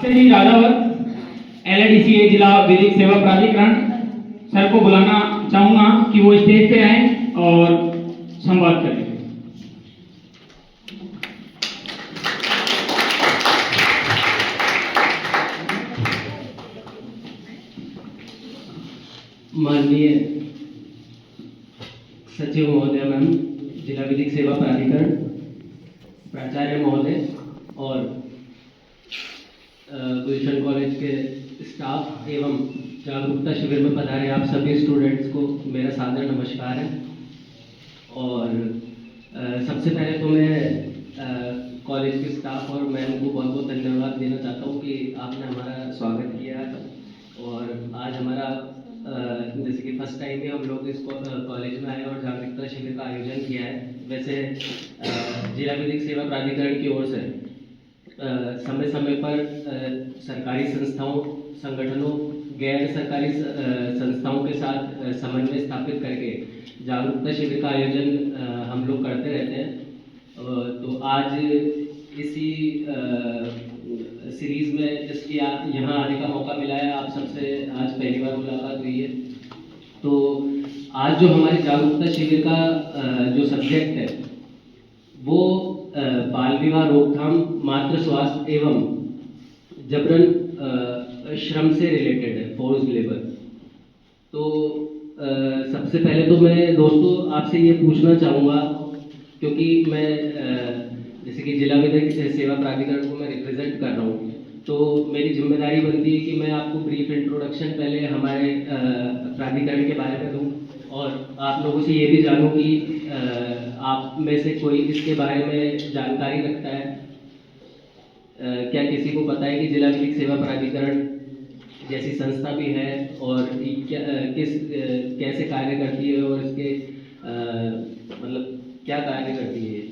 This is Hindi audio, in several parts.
श्री राजावत LADCA जिला विधिक सेवा प्राधिकरण सर को बुलाना चाहूंगा कि वो स्टेज पे आए और संवाद करें। माननीय सचिव महोदय मैम, जिला विधिक सेवा प्राधिकरण, प्राचार्य महोदय और गुलशन कॉलेज के स्टाफ एवं जागरूकता शिविर में पधारे आप सभी स्टूडेंट्स को मेरा सादर नमस्कार है। और सबसे पहले तो मैं कॉलेज के स्टाफ और मैम को बहुत बहुत धन्यवाद देना चाहता हूँ कि आपने हमारा स्वागत किया और आज हमारा जैसे कि फर्स्ट टाइम ही हम लोग इस कॉलेज में आए और जागरूकता शिविर का आयोजन किया है। वैसे जिला विधिक सेवा प्राधिकरण की ओर से समय समय पर सरकारी संस्थाओं, संगठनों, गैर सरकारी संस्थाओं के साथ समन्वय स्थापित करके जागरूकता शिविर का आयोजन हम लोग करते रहते हैं। तो आज इसी सीरीज में जिसकी यहाँ आने का मौका मिला है, आप सबसे आज पहली बार मुलाकात हुई है। तो आज जो हमारे जागरूकता शिविर का जो सब्जेक्ट है वो बाल विवाह रोकथाम, मातृ स्वास्थ्य एवं जबरन श्रम से रिलेटेड है, फोर्स्ड लेबर। तो सबसे पहले तो मैं दोस्तों आपसे ये पूछना चाहूँगा, क्योंकि मैं जैसे कि जिला विधिक सेवा प्राधिकरण को मैं रिप्रेजेंट कर रहा हूँ, तो मेरी जिम्मेदारी बनती है कि मैं आपको ब्रीफ इंट्रोडक्शन पहले हमारे प्राधिकरण के बारे में दूँ और आप लोगों से ये भी जानूँ कि आप में से कोई इसके बारे में जानकारी रखता है। क्या किसी को पता है कि जिला विधिक सेवा प्राधिकरण जैसी संस्था भी है और कैसे कार्य करती है और इसके मतलब क्या कार्य करती है?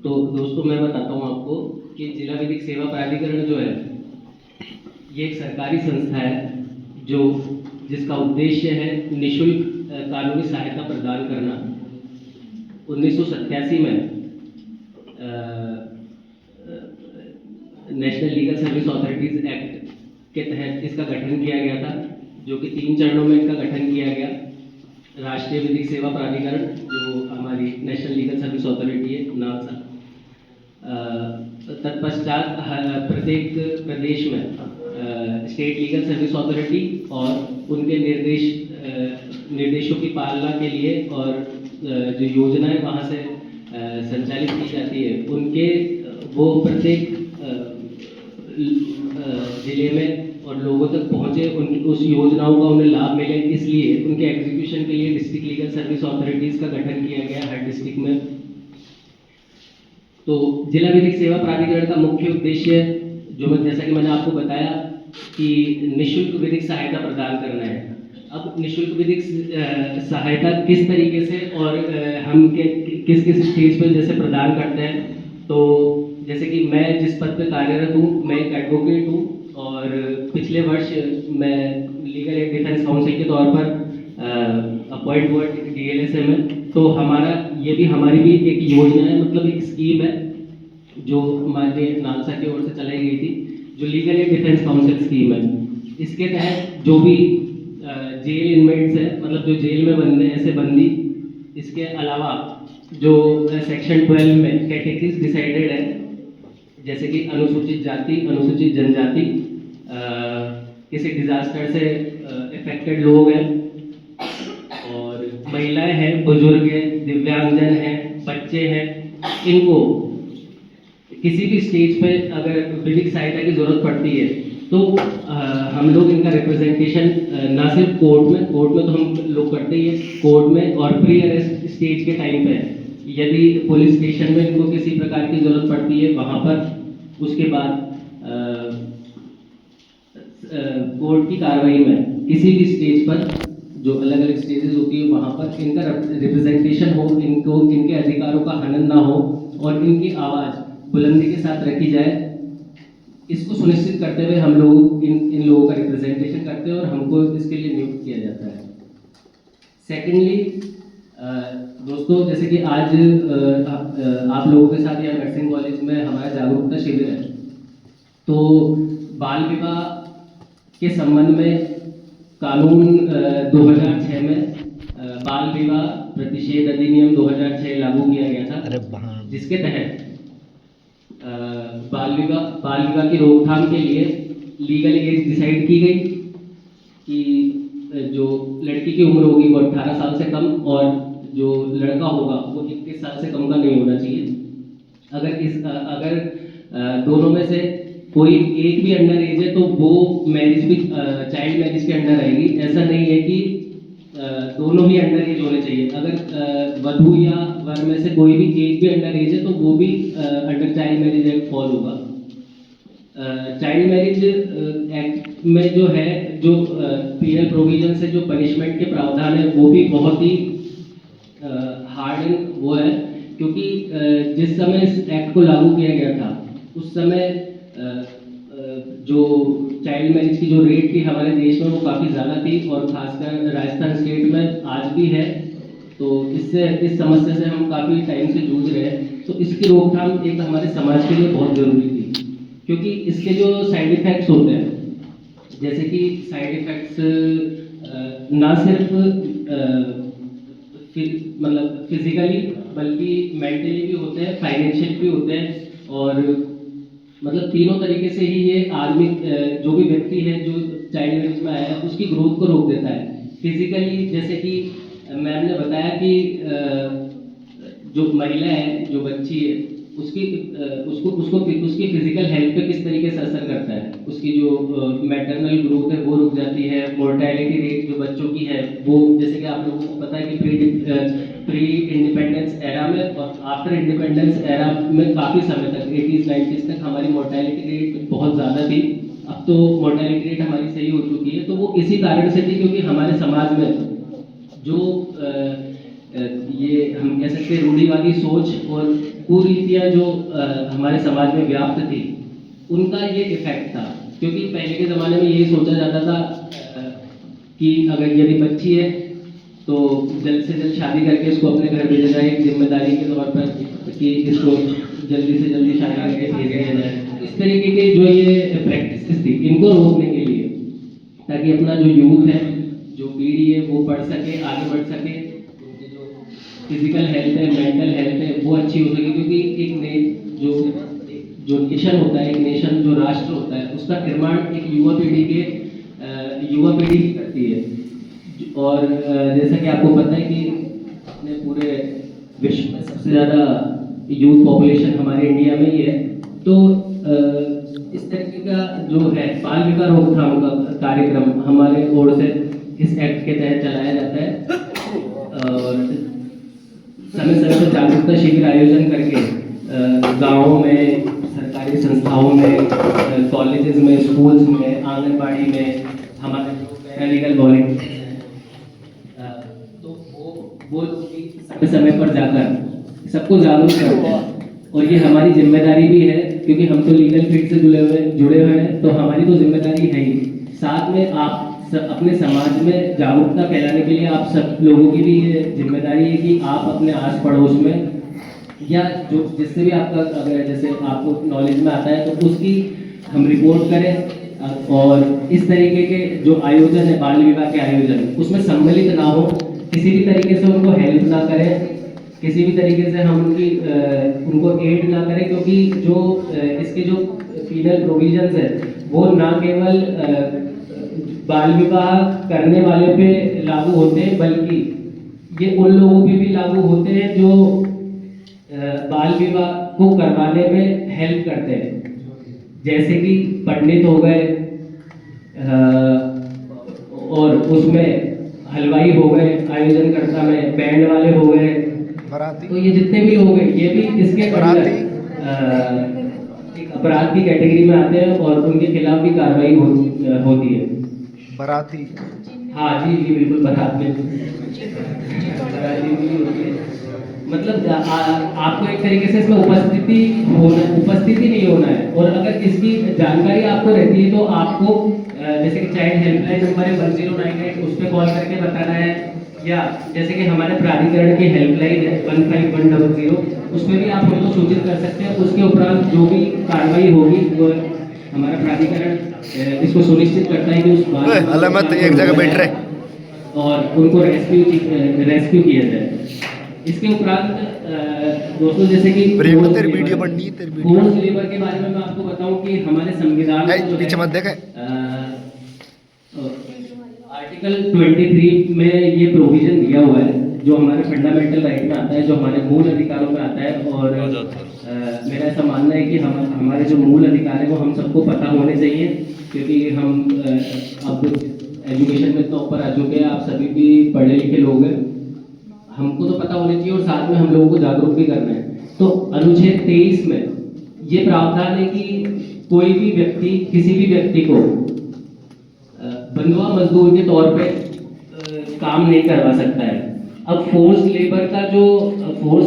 तो दोस्तों मैं बताता हूँ आपको कि जिला विधिक सेवा प्राधिकरण जो है ये एक सरकारी संस्था है जिसका उद्देश्य है निःशुल्क कानूनी सहायता प्रदान करना। 1987 में national legal service authorities act के तहत इसका गठन किया गया था, जो कि 3 चरणों में इनका गठन किया गया। राष्ट्रीय विधिक सेवा प्राधिकरण जो हमारी नेशनल लीगल सर्विस अथॉरिटी है नालसा, तत्पश्चात प्रत्येक प्रदेश में स्टेट लीगल सर्विस अथॉरिटी और उनके निर्देशों की पालना के लिए और जो योजनाएं वहाँ से संचालित की जाती है उनके वो प्रत्येक जिले में और लोगों तक पहुँचे, उस योजनाओं का उन्हें लाभ मिले, इसलिए उनके एग्जीक्यूशन के लिए डिस्ट्रिक्ट लीगल सर्विस अथॉरिटीज़ का गठन किया गया हर डिस्ट्रिक्ट में। तो जिला विधिक सेवा प्राधिकरण का मुख्य उद्देश्य जो जैसा कि मैंने आपको बताया कि निःशुल्क विधिक सहायता प्रदान करना है। अब निःशुल्क विधिक सहायता किस तरीके से और हम किस किस स्टेज पर जैसे प्रदान करते हैं, तो जैसे कि मैं जिस पद पर कार्यरत हूँ, मैं एक एडवोकेट हूँ और पिछले वर्ष मैं लीगल एड डिफेंस काउंसिल के तौर पर अपॉइंट हुआ DLSA में। तो हमारी भी एक योजना है, मतलब एक स्कीम है जो हमारे नालसा की ओर से चलाई गई थी, जो legal aid defence council scheme है। इसके तहत जो भी जेल इनमेट्स है, मतलब जो जेल में बंदे ऐसे बंदी, इसके अलावा जो सेक्शन 12 में कैटेगरीज डिसाइडेड है, जैसे कि अनुसूचित जाति, अनुसूचित जनजाति, किसी डिजास्टर से इफेक्टेड लोग हैं और महिलाएं हैं, बुजुर्ग हैं, दिव्यांगजन हैं, बच्चे हैं, इनको किसी भी स्टेज पे अगर विधिक सहायता की जरूरत पड़ती है तो हम लोग इनका रिप्रेजेंटेशन ना सिर्फ कोर्ट में तो हम लोग करते ही है, कोर्ट में और प्री अरेस्ट स्टेज के टाइम पे यदि पुलिस स्टेशन में इनको किसी प्रकार की जरूरत पड़ती है वहाँ पर, उसके बाद कोर्ट की कार्रवाई में किसी भी स्टेज पर जो अलग अलग स्टेजेस होती है वहाँ पर इनका रिप्रेजेंटेशन हो, इनको इनके अधिकारों का हनन ना हो और इनकी आवाज़ बुलंदी के साथ रखी जाए, इसको सुनिश्चित करते हुए हम लोग इन लोगों का रिप्रेजेंटेशन करते हैं और हमको इसके लिए नियुक्त किया जाता है। सेकेंडली दोस्तों, जैसे कि आज आप लोगों के साथ यहाँ नर्सिंग कॉलेज में हमारा जागरूकता शिविर है, तो बाल विवाह के संबंध में कानून 2006 में बाल विवाह प्रतिषेध अधिनियम 2006 लागू किया गया था, जिसके तहत बाल विवाह की रोकथाम के लिए लीगल एज डिसाइड की गई कि जो लड़की की उम्र होगी वो 18 साल से कम और जो लड़का होगा वो 21 साल से कम का नहीं होना चाहिए। अगर दोनों में से कोई एक भी अंडर एज है तो वो मैरिज भी चाइल्ड मैरिज के अंडर आएगी। ऐसा नहीं है कि दोनों ही अंडर एज होने चाहिए। अगर वधू या वर में से कोई भी एक भी अंडर एज है तो वो भी under child marriage act fall होगा। चाइल्ड मैरिज एक्ट में जो है जो पीनल प्रोविजन से जो पनिशमेंट के प्रावधान है वो भी बहुत ही हार्ड एंड वो है, क्योंकि जिस समय इस एक्ट को लागू किया गया था उस समय जो चाइल्ड मैरिज की जो रेट थी हमारे देश में वो काफ़ी ज़्यादा थी और खासकर राजस्थान स्टेट में आज भी है। तो इस समस्या से हम काफ़ी टाइम से जूझ रहे हैं। तो इसकी रोकथाम एक हमारे समाज के लिए बहुत ज़रूरी थी, क्योंकि इसके जो साइड इफ़ेक्ट्स होते हैं, जैसे कि साइड इफ़ेक्ट्स ना सिर्फ मतलब फिजिकली बल्कि मेंटली भी होते हैं, फाइनेंशियल भी होते हैं, और मतलब तीनों तरीके से ही ये आदमी जो भी व्यक्ति है जो चाइल्ड मैरिज में आया है उसकी ग्रोथ को रोक देता है। फिजिकली जैसे कि मैम ने बताया कि जो महिला है, जो बच्ची है, उसकी फिजिकल हेल्थ पे किस तरीके से असर करता है। उसकी जो मैटरनल ग्रोथ है वो रुक जाती है। मोर्टेलिटी रेट जो बच्चों की है वो, जैसे कि आप लोगों को पता है कि प्री इंडिपेंडेंस एरा में और आफ्टर इंडिपेंडेंस एरा में काफ़ी समय तक 80s 90s तक हमारी मोर्टेलिटी रेट बहुत ज़्यादा थी। अब तो मोर्टेलिटी रेट हमारी सही हो चुकी है। तो वो इसी कारण से थी क्योंकि हमारे समाज में जो ये हम कह सकते हैं रूढ़िवादी सोच और कुरीतियाँ जो हमारे समाज में व्याप्त थी, उनका ये इफेक्ट था। क्योंकि पहले के ज़माने में यही सोचा जाता था कि अगर यदि बच्ची है तो जल्द से जल्द शादी करके इसको अपने घर भेजा जाए, एक जिम्मेदारी के तौर पर कि इसको जल्दी से जल्दी शादी करके भेज दिया जाए। इस तरीके के जो ये प्रैक्टिस थी, इनको रोकने के लिए, ताकि अपना जो यूथ है, जो पीढ़ी है, वो पढ़ सके, आगे बढ़ सके, उनकी जो फिजिकल हेल्थ है, मेंटल हेल्थ है, वो अच्छी हो सके। क्योंकि एक जो नेशन होता है, एक नेशन जो राष्ट्र होता है, उसका निर्माण एक युवा पीढ़ी ही करती है। और जैसा कि आपको पता है कि अपने पूरे विश्व में सबसे ज़्यादा यूथ पॉपुलेशन हमारे इंडिया में ही है। तो इस तरीके का जो है बाल विवाह रोकथाम का कार्यक्रम हमारे ओर से इस एक्ट के तहत चलाया जाता है। और समय समय पर जागरूकता शिविर आयोजन करके गाँवों में, सरकारी संस्थाओं में, कॉलेजेस में, स्कूल्स में, आंगनबाड़ी में हमारे पैरालीगल वॉलंटियर वो समय समय पर जाकर सबको जागरूक करते हैं। और ये हमारी जिम्मेदारी भी है, क्योंकि हम तो लीगल फील्ड से जुड़े हुए हैं, तो हमारी तो जिम्मेदारी है ही। साथ में आप अपने समाज में जागरूकता फैलाने के लिए आप सब लोगों की भी ये जिम्मेदारी है कि आप अपने आस पड़ोस में या जो जिससे भी आपका अगर जैसे आपको नॉलेज में आता है तो उसकी हम रिपोर्ट करें। और इस तरीके के जो आयोजन है, बाल विवाह के आयोजन, उसमें सम्मिलित ना हो, किसी भी तरीके से उनको हेल्प ना करें, किसी भी तरीके से हम उनको एड ना करें। क्योंकि जो इसके जो पीनल प्रोविजंस है वो ना केवल बाल विवाह करने वाले पे लागू होते हैं, बल्कि ये उन लोगों पे भी लागू होते हैं जो बाल विवाह को करवाने में हेल्प करते हैं। जैसे कि पंडित हो गए और उसमें हलवाई हो गए, आयोजनकर्ता में बैंड वाले हो गए, तो ये जितने भी लोग हैं ये भी इसके अंदर एक अपराध की कैटेगरी में आते हैं और उनके खिलाफ भी कार्रवाई होती है। बराती, हाँ जी जी बिल्कुल, बराती भी होती है। मतलब आपको एक तरीके से इसमें उपस्थिति नहीं होना है। और अगर इसकी जानकारी आपको रहती है तो आपको जैसे कि चाइल्ड हेल्पलाइन नंबर है 1098, उस पर कॉल करके बताना है या जैसे कि हमारे प्राधिकरण की हेल्पलाइन है 15100, उसमें भी आप हमको सूचित कर सकते हैं। उसके उपरांत जो भी कार्रवाई होगी वो हमारा प्राधिकरण इसको सुनिश्चित करता है कि उस ओए, अलामत एक जगह बैठ रहे। और उनको रेस्क्यू किया जाए। इसके उपरांत दोस्तों जैसे कि ब्रेक में तेरी वीडियो बननी है, तेरी वीडियो। फोर्स लेबर के बारे में मैं आपको बताऊं कि हमारे संविधान में जो पीछे है, मत देखे। आर्टिकल 23 में ये प्रोविजन दिया हुआ है जो हमारे फंडामेंटल राइट में आता है, जो हमारे मूल अधिकारों में आता है। और मेरा ऐसा मानना है कि हमारे जो मूल अधिकार है वो हम सबको पता होने चाहिए, क्योंकि हम अब एजुकेशन में तो ऊपर आ चुके हैं, आप सभी भी पढ़े लिखे लोग हैं, हमको तो पता होना चाहिए और साथ में हम लोगों को जागरूक भी करना है। तो अनुच्छेद 23 में ये प्रावधान है कि कोई भी व्यक्ति किसी भी व्यक्ति को बंधुआ मजदूर के तौर पे काम नहीं करवा सकता है। अब फोर्स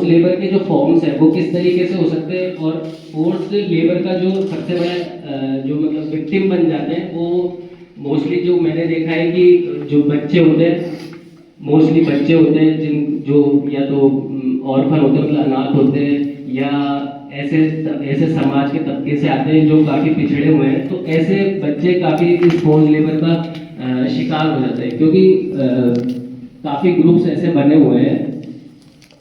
लेबर के जो फॉर्म्स है वो किस तरीके से हो सकते हैं, और फोर्स लेबर का जो सबसे बड़ा जो मतलब विक्टिम बन जाते हैं वो मोस्टली जो मैंने देखा है कि जो बच्चे होते हैं, मोस्टली बच्चे होते हैं जिन जो या तो ऑर्फन होते हैं, मतलब अनाथ होते हैं, या ऐसे समाज के तबके से आते हैं जो काफ़ी पिछड़े हुए हैं। तो ऐसे बच्चे काफ़ी इस फोर्स लेबर का शिकार हो जाते हैं, क्योंकि काफ़ी ग्रुप्स ऐसे बने हुए हैं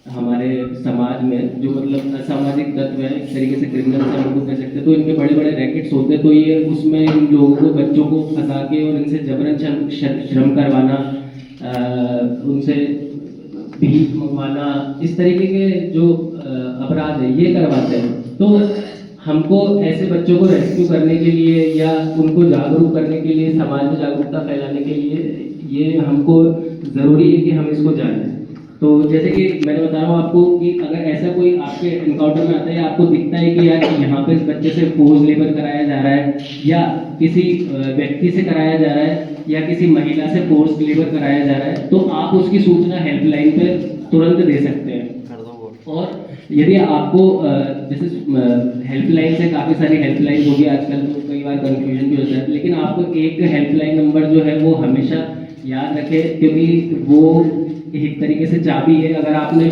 हमारे समाज में जो मतलब असामाजिक तत्व है, एक तरीके से क्रिमिनल्स हैं उनको कह सकते हैं। तो इनके बड़े बड़े रैकेट्स होते हैं, तो ये उसमें इन लोगों को, बच्चों को फंसा के और इनसे जबरन श्रम करवाना, उनसे भीख मंगवाना, इस तरीके के जो अपराध है ये करवाते हैं। तो हमको ऐसे बच्चों को रेस्क्यू करने के लिए या उनको जागरूक करने के लिए, समाज में जागरूकता फैलाने के लिए ये हमको ज़रूरी है कि हम इसको जानें। तो जैसे कि मैंने बता रहा हूँ आपको कि अगर ऐसा कोई आपके इनकाउंटर में आता है, आपको दिखता है कि यार यहाँ पे इस बच्चे से फोर्स लेबर कराया जा रहा है, या किसी व्यक्ति से कराया जा रहा है, या किसी महिला से फोर्स लेबर कराया जा रहा है, तो आप उसकी सूचना हेल्पलाइन पे तुरंत दे सकते हैं। और यदि आपको जैसे हेल्पलाइन से काफ़ी सारी हेल्पलाइन होगी आजकल, तो कई बार कन्फ्यूजन भी होता है, लेकिन आपको एक हेल्पलाइन नंबर जो है वो हमेशा याद रखें, क्योंकि वो एक तरीके से चाबी है। अगर आपने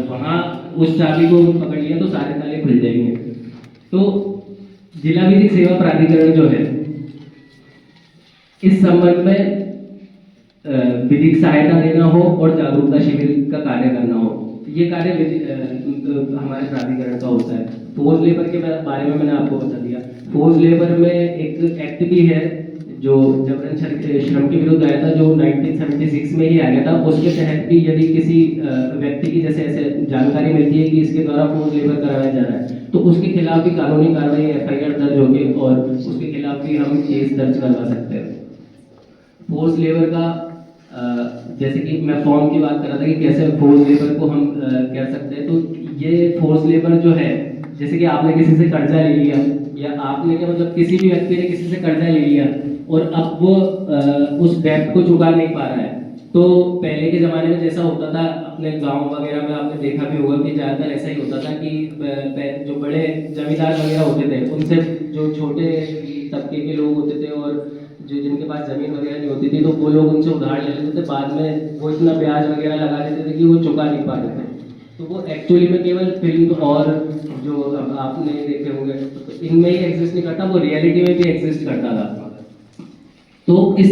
वहाँ उस चाबी को पकड़ लिया तो सारे ताले खुल जाएंगे। तो जिला विधिक सेवा प्राधिकरण जो है इस संबंध में विधिक सहायता देना हो और जागरूकता शिविर का कार्य करना हो, ये कार्य हमारे प्राधिकरण का होता है। फोर्स लेबर के बारे में मैंने आपको बता दिया। फोर्स लेबर में एक एक्ट भी है जो जबरन श्रम के विरुद्ध आया था, जो 1976 में ही आ गया था। उसके तहत भी यदि किसी व्यक्ति की जैसे ऐसे जानकारी मिलती है कि इसके द्वारा फोर्स लेबर कराया जा रहा है, तो उसके खिलाफ भी कानूनी कार्रवाई FIR दर्ज होगी और उसके खिलाफ भी हम केस दर्ज करवा सकते हैं। फोर्स लेबर का जैसे कि मैं फॉर्म की बात कर रहा था कि कैसे फोर्स लेबर को हम कर सकते हैं, तो ये फोर्स लेबर जो है, जैसे कि आपने किसी से कर्जा ले लिया, या आपने क्या मतलब किसी भी व्यक्ति ने किसी से कर्जा ले लिया और अब वो उस डेब्ट को चुका नहीं पा रहा है। तो पहले के ज़माने में जैसा होता था, अपने गांव वगैरह में आपने देखा भी होगा कि ज़्यादातर ऐसा ही होता था कि जो बड़े जमींदार वगैरह होते थे उनसे जो छोटे तबके के लोग होते थे और जो जिनके पास ज़मीन वगैरह नहीं होती थी, तो वो लोग उनसे उधार ले लेते थे। बाद में वो इतना ब्याज वगैरह लगा देते थे कि वो चुका नहीं पा रहे थे। तो वो एक्चुअली में केवल फिल्म और जो आपने देखे होंगे तो इनमें ही एग्जिस्ट नहीं करता, वो रियलिटी में भी एग्जिस्ट करता था। तो इस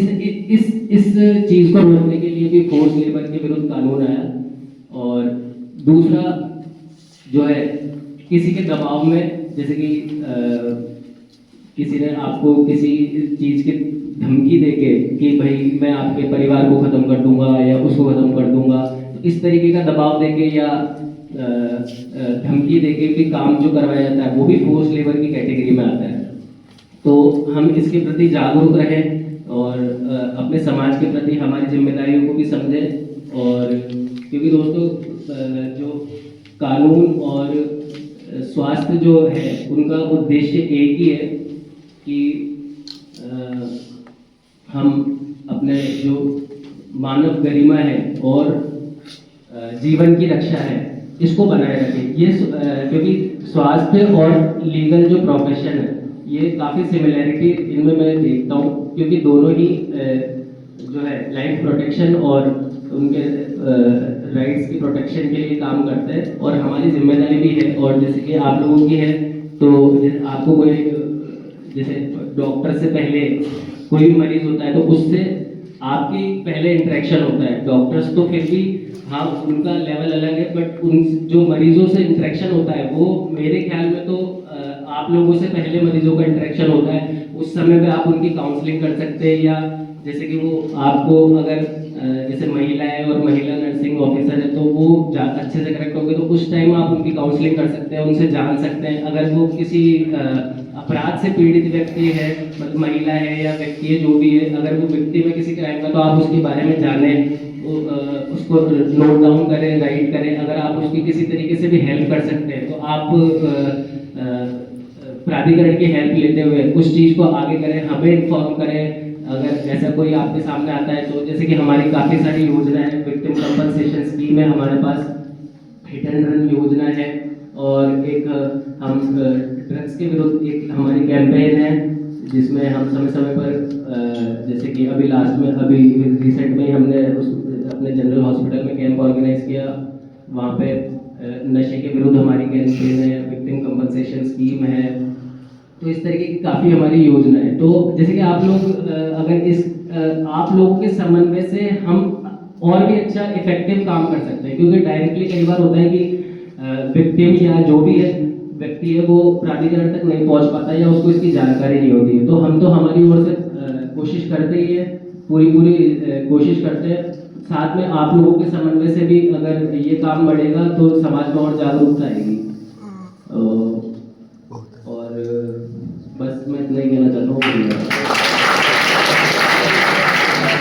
चीज़ को रोकने के लिए भी फोर्स लेबर के विरुद्ध कानून आया। और दूसरा जो है, किसी के दबाव में, जैसे कि किसी ने आपको किसी चीज़ की धमकी देके कि भाई मैं आपके परिवार को ख़त्म कर दूंगा या उसको ख़त्म कर दूंगा, तो इस तरीके का दबाव देके या धमकी देके भी काम जो करवाया जाता है वो भी फोर्स लेबर की कैटेगरी में आता है। तो हम इसके प्रति जागरूक रहें और अपने समाज के प्रति हमारी जिम्मेदारियों को भी समझें। और क्योंकि दोस्तों जो कानून और स्वास्थ्य जो है उनका उद्देश्य एक ही है कि हम अपने जो मानव गरिमा है और जीवन की रक्षा है इसको बनाए रखें। ये क्योंकि स्वास्थ्य और लीगल जो प्रोफेशन है ये काफ़ी सिमिलैरिटी इनमें मैं देखता हूँ, क्योंकि दोनों ही जो है लाइफ प्रोटेक्शन और उनके राइट्स की प्रोटेक्शन के लिए काम करते हैं और हमारी जिम्मेदारी भी है। और जैसे कि आप लोगों की है तो आपको कोई जैसे डॉक्टर से पहले कोई भी मरीज होता है तो उससे आपकी पहले इंटरेक्शन होता है। डॉक्टर्स तो फिर भी हाँ उनका लेवल अलग है, बट उन जो मरीजों से इंटरेक्शन होता है वो मेरे ख्याल में तो आप लोगों से पहले मरीजों का इंटरेक्शन होता है। उस समय पे आप उनकी काउंसलिंग कर सकते हैं, या जैसे कि वो आपको अगर जैसे महिला है और महिला नर्सिंग ऑफिसर है तो वो अच्छे से कनेक्ट होंगे तो उस टाइम आप उनकी काउंसलिंग कर सकते हैं, उनसे जान सकते हैं। अगर वो किसी अपराध से पीड़ित व्यक्ति है, मतलब महिला है या व्यक्ति है जो भी है, अगर वो व्यक्ति में किसी क्राइम का तो आप उसके बारे में जानें, उसको नोट डाउन करें, राइट करें। अगर आप उसकी किसी तरीके से भी हेल्प कर सकते हैं तो आप प्राधिकरण की हेल्प लेते हुए उस चीज़ को आगे करें, हमें इन्फॉर्म करें। अगर ऐसा कोई आपके सामने आता है तो जैसे कि हमारी काफ़ी सारी योजना है, विक्टिम कंपनसेशन स्कीम है हमारे पास, हिट एंड रन योजना है, और एक हम ड्रग्स के विरुद्ध एक हमारी कैंपेन है जिसमें हम समय समय पर जैसे कि अभी लास्ट में अभी रिसेंट में ही हमने उस अपने जनरल हॉस्पिटल में कैंप ऑर्गेनाइज किया। वहाँ पे नशे के विरुद्ध हमारी कैंपेन है, विक्टिम कंपनसेशन स्कीम है। तो इस तरीके की काफ़ी हमारी योजना है। तो जैसे कि आप लोग अगर इस आप लोगों के समन्वय से हम और भी अच्छा इफेक्टिव काम कर सकते हैं, क्योंकि डायरेक्टली कई बार होता है कि विक्टिम या जो भी है व्यक्ति है वो प्राधिकरण तक नहीं पहुंच पाता या उसको इसकी जानकारी नहीं होती है। तो हम तो हमारी ओर से कोशिश करते ही है, पूरी कोशिश करते हैं। साथ में आप लोगों के समन्वय से भी अगर ये काम बढ़ेगा तो समाज में और जागरूकता आएगी। और बस मैं इतना ही कहना चाहता हूँ।